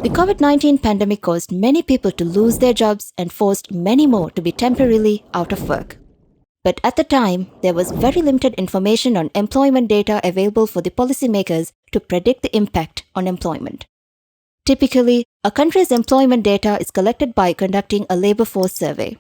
The COVID-19 pandemic caused many people to lose their jobs and forced many more to be temporarily out of work. But at the time, there was very limited information on employment data available for the policymakers to predict the impact on employment. Typically, a country's employment data is collected by conducting a labor force survey.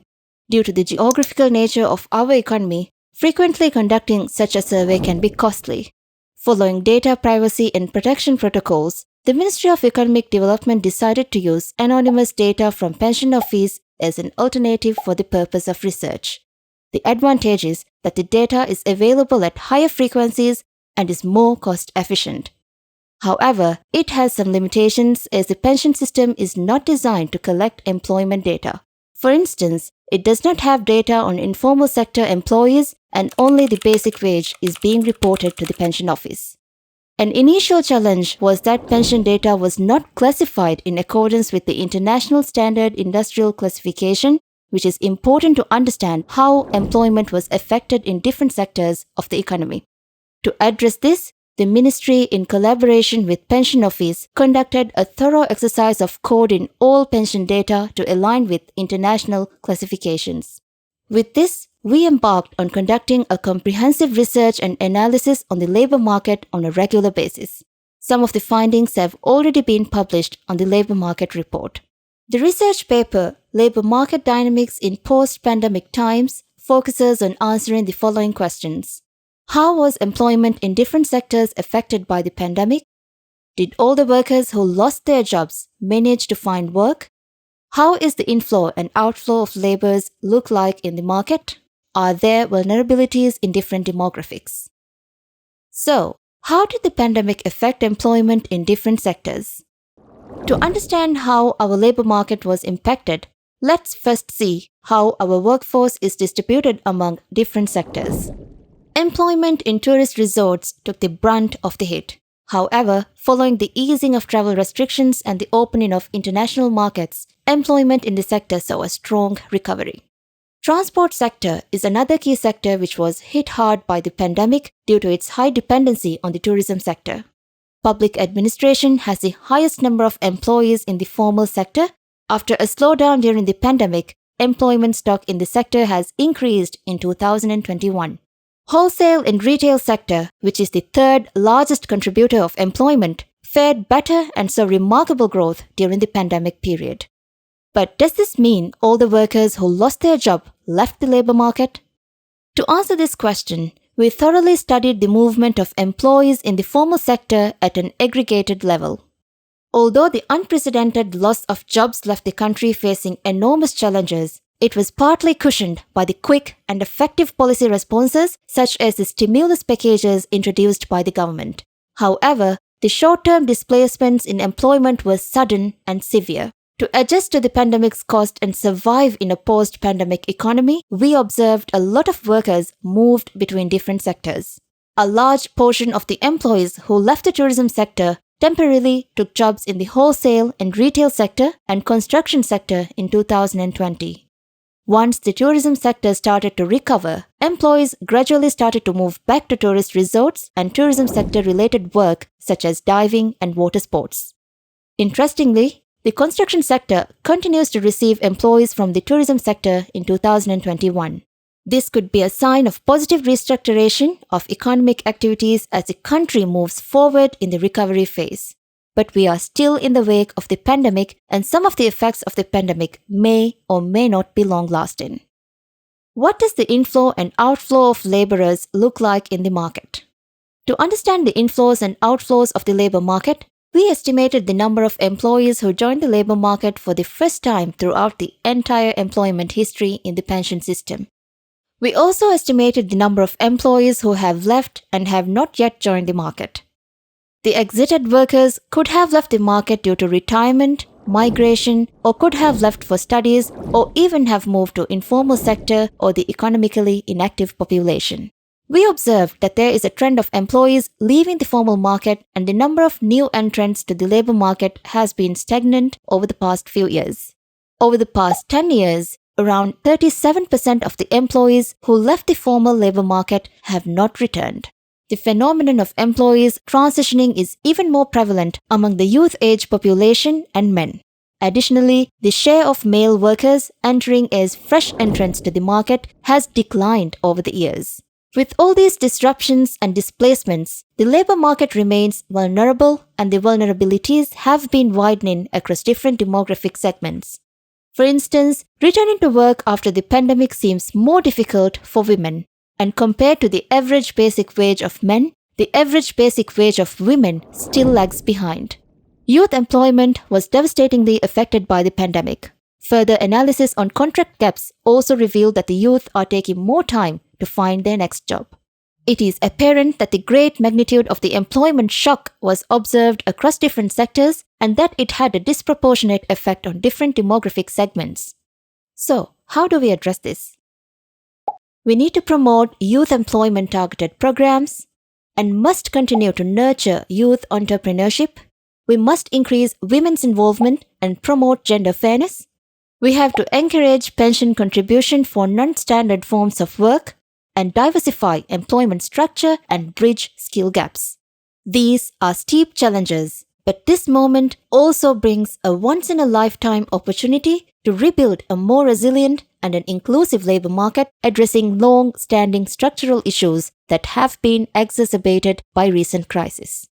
Due to the geographical nature of our economy, frequently conducting such a survey can be costly. Following data privacy and protection protocols, the Ministry of Economic Development decided to use anonymous data from pension office as an alternative for the purpose of research. The advantage is that the data is available at higher frequencies and is more cost efficient. However, it has some limitations as the pension system is not designed to collect employment data. For instance, it does not have data on informal sector employees and only the basic wage is being reported to the pension office. An initial challenge was that pension data was not classified in accordance with the International Standard Industrial Classification, which is important to understand how employment was affected in different sectors of the economy. To address this, the Ministry, in collaboration with Pension Office, conducted a thorough exercise of code in all pension data to align with international classifications. With this, we embarked on conducting a comprehensive research and analysis on the labor market on a regular basis. Some of the findings have already been published on the Labor Market Report. The research paper, Labor Market Dynamics in Post-Pandemic Times, focuses on answering the following questions. How was employment in different sectors affected by the pandemic? Did all the workers who lost their jobs manage to find work? How is the inflow and outflow of laborers look like in the market? Are there vulnerabilities in different demographics? So, how did the pandemic affect employment in different sectors? To understand how our labor market was impacted, let's first see how our workforce is distributed among different sectors. Employment in tourist resorts took the brunt of the hit. However, following the easing of travel restrictions and the opening of international markets, employment in the sector saw a strong recovery. Transport sector is another key sector which was hit hard by the pandemic due to its high dependency on the tourism sector. Public administration has the highest number of employees in the formal sector. After a slowdown during the pandemic, employment stock in the sector has increased in 2021. Wholesale and retail sector, which is the third largest contributor of employment, fared better and saw remarkable growth during the pandemic period. But does this mean all the workers who lost their job left the labor market? To answer this question, we thoroughly studied the movement of employees in the formal sector at an aggregated level. Although the unprecedented loss of jobs left the country facing enormous challenges, it was partly cushioned by the quick and effective policy responses such as the stimulus packages introduced by the government. However, the short-term displacements in employment were sudden and severe. To adjust to the pandemic's cost and survive in a post-pandemic economy, we observed a lot of workers moved between different sectors. A large portion of the employees who left the tourism sector temporarily took jobs in the wholesale and retail sector and construction sector in 2020. Once the tourism sector started to recover, employees gradually started to move back to tourist resorts and tourism sector-related work such as diving and water sports. Interestingly, the construction sector continues to receive employees from the tourism sector in 2021. This could be a sign of positive restructuration of economic activities as the country moves forward in the recovery phase. But we are still in the wake of the pandemic, and some of the effects of the pandemic may or may not be long-lasting. What does the inflow and outflow of laborers look like in the market? To understand the inflows and outflows of the labor market, we estimated the number of employees who joined the labor market for the first time throughout the entire employment history in the pension system. We also estimated the number of employees who have left and have not yet joined the market. The exited workers could have left the market due to retirement, migration, or could have left for studies or even have moved to informal sector or the economically inactive population. We observed that there is a trend of employees leaving the formal market and the number of new entrants to the labor market has been stagnant over the past few years. Over the past 10 years, around 37% of the employees who left the formal labor market have not returned. The phenomenon of employees transitioning is even more prevalent among the youth age population and men. Additionally, the share of male workers entering as fresh entrants to the market has declined over the years. With all these disruptions and displacements, the labor market remains vulnerable and the vulnerabilities have been widening across different demographic segments. For instance, returning to work after the pandemic seems more difficult for women, and compared to the average basic wage of men, the average basic wage of women still lags behind. Youth employment was devastatingly affected by the pandemic. Further analysis on contract gaps also revealed that the youth are taking more time to find their next job. It is apparent that the great magnitude of the employment shock was observed across different sectors and that it had a disproportionate effect on different demographic segments. So, how do we address this? We need to promote youth employment targeted programs and must continue to nurture youth entrepreneurship. We must increase women's involvement and promote gender fairness. We have to encourage pension contribution for non-standard forms of work and diversify employment structure and bridge skill gaps. These are steep challenges, but this moment also brings a once-in-a-lifetime opportunity to rebuild a more resilient and an inclusive labor market addressing long-standing structural issues that have been exacerbated by recent crises.